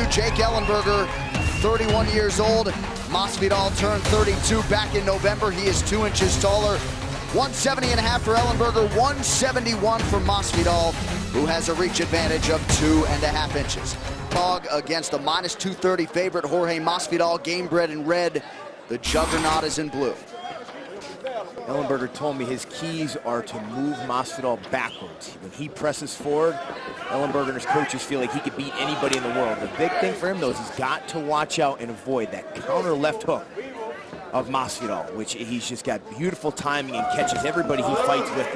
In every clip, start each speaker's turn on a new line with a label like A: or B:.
A: Jake Ellenberger, 31 years old. Masvidal turned 32 back in November. He is 2 inches taller. 170.5 for Ellenberger, 171 for Masvidal, who has a reach advantage of 2.5 inches. Dog against the minus 230 favorite Jorge Masvidal, game bred in red. The juggernaut is in blue.
B: Ellenberger told me his keys are to move Masvidal backwards. When he presses forward, Ellenberger and his coaches feel like he could beat anybody in the world. The big thing for him, though, is he's got to watch out and avoid that counter left hook of Masvidal, which he's just got beautiful timing and catches everybody he fights with it.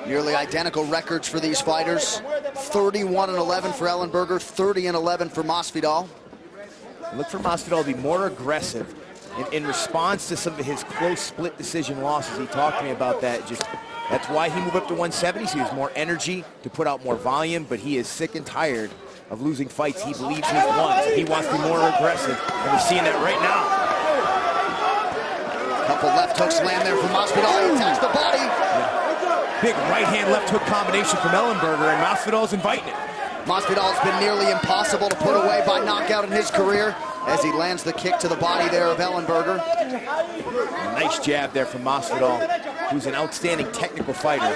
A: Nearly identical records for these fighters. 31-11 for Ellenberger, 30-11 for Masvidal.
B: Look for Masvidal to be more aggressive in response to some of his close split decision losses. He talked to me about that. That's why he moved up to 170, so he has more energy to put out more volume, but he is sick and tired of losing fights he believes he's won. So he wants to be more aggressive, and we're seeing that right now.
A: Couple left hooks land there from Masvidal. He attacks the body.
B: Yeah. Big right hand left hook combination from Ellenberger, and Masvidal's inviting it.
A: Masvidal's been nearly impossible to put away by knockout in his career as he lands the kick to the body there of Ellenberger.
B: A nice jab there from Masvidal, who's an outstanding technical fighter.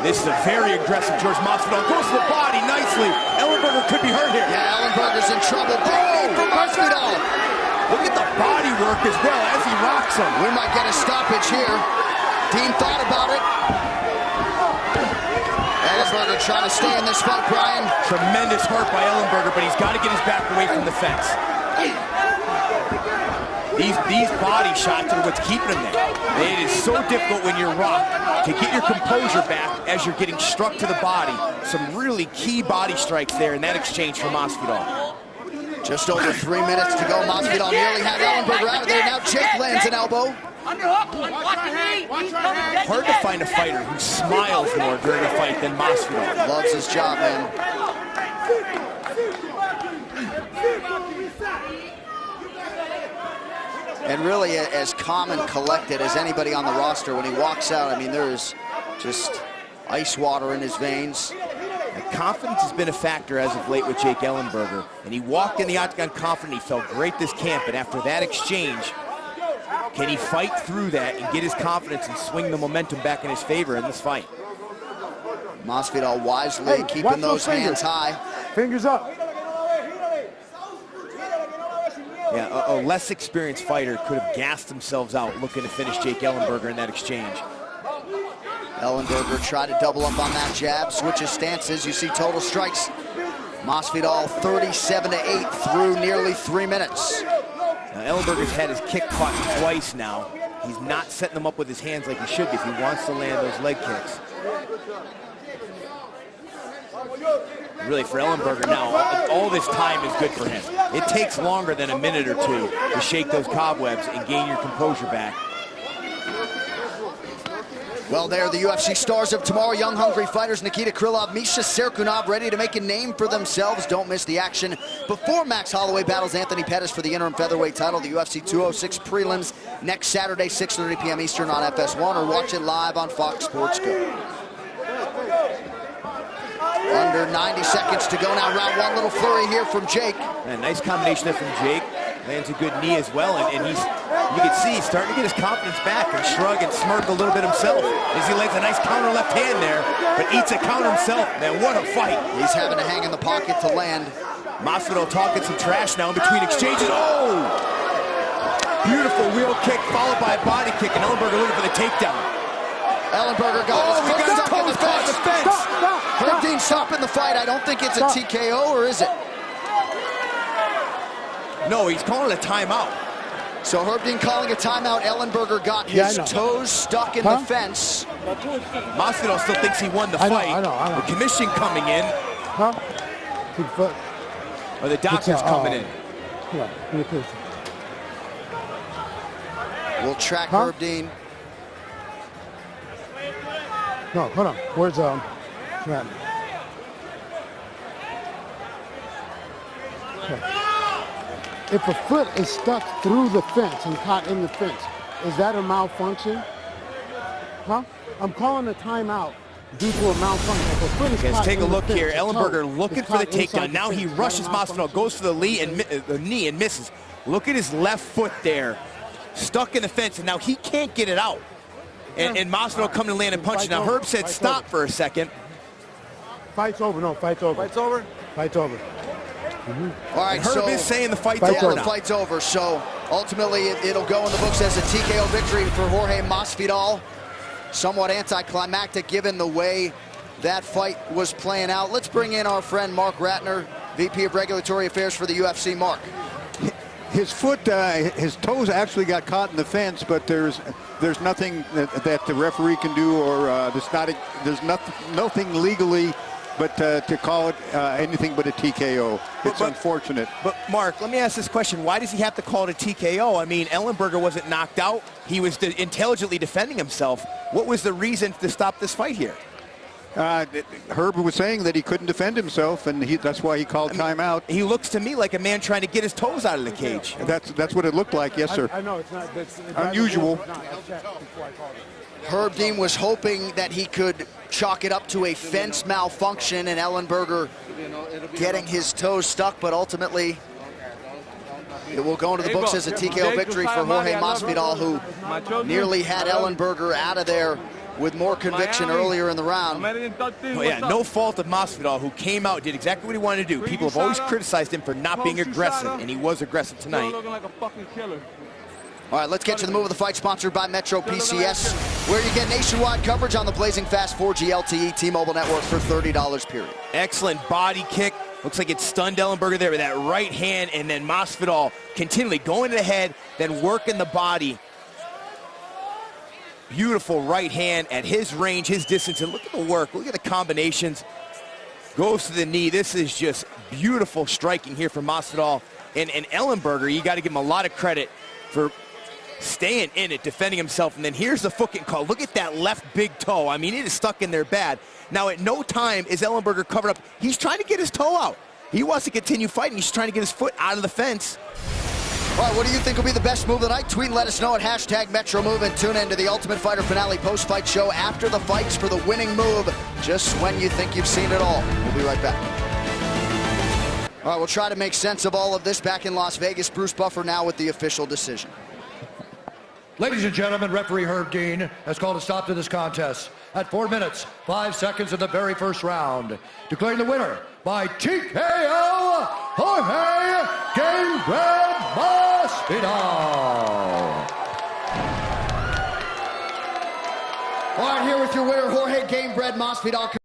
B: This is a very aggressive George Masvidal. Goes to the body nicely. Ellenberger could be hurt here.
A: Yeah, Ellenberger's in trouble. Big knee from Masvidal.
B: Look at the body work as well as he rocks him.
A: We might get a stoppage here. Dean thought about it. Ellenberger trying to stay in this fight, Brian.
B: Tremendous hurt by Ellenberger, but he's got to get his back away from the fence. These body shots are what's keeping him there. It is so difficult when you're rocked to get your composure back as you're getting struck to the body. Some really key body strikes there in that exchange for Masvidal.
A: Just over 3 minutes to go. Masvidal nearly had Ellenberger out of there. Now Jake lands an elbow.
B: Hard to find a fighter who smiles more during a fight than Masvidal.
A: Loves his job, man. And really as calm and collected as anybody on the roster. When he walks out, I mean, there's just ice water in his veins.
B: Confidence has been a factor as of late with Jake Ellenberger. And he walked in the octagon confident. He felt great this camp. And after that exchange, can he fight through that and get his confidence and swing the momentum back in his favor in this fight?
A: Masvidal wisely keeping those hands high.
C: Fingers up.
B: Yeah, a less experienced fighter could have gassed themselves out looking to finish Jake Ellenberger in that exchange.
A: Ellenberger tried to double up on that jab, switches stances. You see total strikes. Masvidal 37-8 through nearly 3 minutes.
B: Now, Ellenberger's had his kick caught twice now. He's not setting them up with his hands like he should be if he wants to land those leg kicks. Really, for Ellenberger now, all this time is good for him. It takes longer than a minute or two to shake those cobwebs and gain your composure back.
A: Well, they're the UFC stars of tomorrow. Young, hungry fighters Nikita Krylov, Misha Serkunov, ready to make a name for themselves. Don't miss the action before Max Holloway battles Anthony Pettis for the interim featherweight title. The UFC 206 prelims next Saturday, 6:30 p.m. Eastern on FS1, or watch it live on Fox Sports Go. Under 90 seconds to go now. Round one, little flurry here from Jake.
B: And nice combination there from Jake. Lands a good knee as well, and you can see he's starting to get his confidence back and shrug and smirk a little bit himself as he lands a nice counter left hand there, but eats a counter himself. Man, what a fight.
A: He's having to hang in the pocket to land.
B: Masvidal talking some trash now in between exchanges. Oh! Beautiful wheel kick followed by a body kick, and Ellenberger looking for the takedown.
A: Ellenberger got his foot stuck in the fence. Herb Dean stopping the fight. I don't think it's a TKO, or is it?
B: No, he's calling a timeout.
A: So Herb Dean calling a timeout. Ellenberger got his toes stuck in the fence.
B: Masvidal still thinks he won the fight.
C: I know.
B: The commission coming in. Or the doctor's coming in.
A: We'll track Herb Dean.
C: No, hold on. Where's Matt? If a foot is stuck through the fence and caught in the fence, is that a malfunction? Huh? I'm calling a timeout due to a malfunction. If a foot is
B: Guys,
C: caught
B: take a
C: in the
B: look
C: fence,
B: here.
C: the toe
B: Ellenberger looking
C: is
B: for the
C: caught inside
B: takedown. Now
C: fence.
B: he
C: Is that a
B: rushes Masvidal, goes for the knee and misses. Look at his left foot there, stuck in the fence, and now he can't get it out. And Masvidal coming to land and punch. Now Herb said stop for a second.
C: Fight's over. No, fight's over.
D: Fight's over?
C: Fight's over.
A: All right,
B: Herb
A: so
B: is saying the fight's
A: yeah,
B: over
A: the
B: now.
A: fight's over. So ultimately, it'll go in the books as a TKO victory for Jorge Masvidal. Somewhat anticlimactic given the way that fight was playing out. Let's bring in our friend Mark Ratner, VP of Regulatory Affairs for the UFC. Mark.
E: His foot, his toes actually got caught in the fence, but there's nothing that the referee can do, or there's nothing legally, but to call it anything but a TKO. It's unfortunate.
B: But Mark, let me ask this question: why does he have to call it a TKO? I mean, Ellenberger wasn't knocked out; he was intelligently defending himself. What was the reason to stop this fight here?
E: Herb was saying that he couldn't defend himself, and that's why he called timeout.
B: He looks to me like a man trying to get his toes out of the cage.
E: That's what it looked like, yes, sir.
C: I know it's not. It's
E: unusual.
A: Herb Dean was hoping that he could chalk it up to a fence malfunction and Ellenberger getting his toes stuck, but ultimately it will go into the books as a TKO victory for Jorge Masvidal, who nearly had Ellenberger out of there with more conviction earlier in the round.
B: Oh, yeah, no fault of Masvidal, who came out, did exactly what he wanted to do. People have always criticized him for not being aggressive, and he was aggressive tonight.
A: All right, let's get to the move of the fight, sponsored by Metro PCS, where you get nationwide coverage on the blazing fast 4G LTE T-Mobile network for $30 period.
B: Excellent body kick. Looks like it stunned Ellenberger there with that right hand, and then Masvidal continually going to the head, then working the body. Beautiful right hand at his range, his distance, and look at the work. Look at the combinations. Goes to the knee. This is just beautiful striking here from Masvidal. And Ellenberger, you got to give him a lot of credit for staying in it, defending himself. And then here's the foot call. Look at that left big toe. I mean, it is stuck in there bad. Now, at no time is Ellenberger covered up. He's trying to get his toe out. He wants to continue fighting. He's trying to get his foot out of the fence.
A: All right, what do you think will be the best move of the night? Tweet and let us know at #MetroMove, and tune in to the Ultimate Fighter Finale post-fight show after the fights for the winning move, just when you think you've seen it all. We'll be right back. All right, we'll try to make sense of all of this back in Las Vegas. Bruce Buffer now with the official decision.
F: Ladies and gentlemen, referee Herb Dean has called a stop to this contest at 4 minutes, 5 seconds of the very first round, declaring the winner by TKO, Jorge Gamebred Masvidal.
A: All right, here with your winner, Jorge Gamebred Masvidal.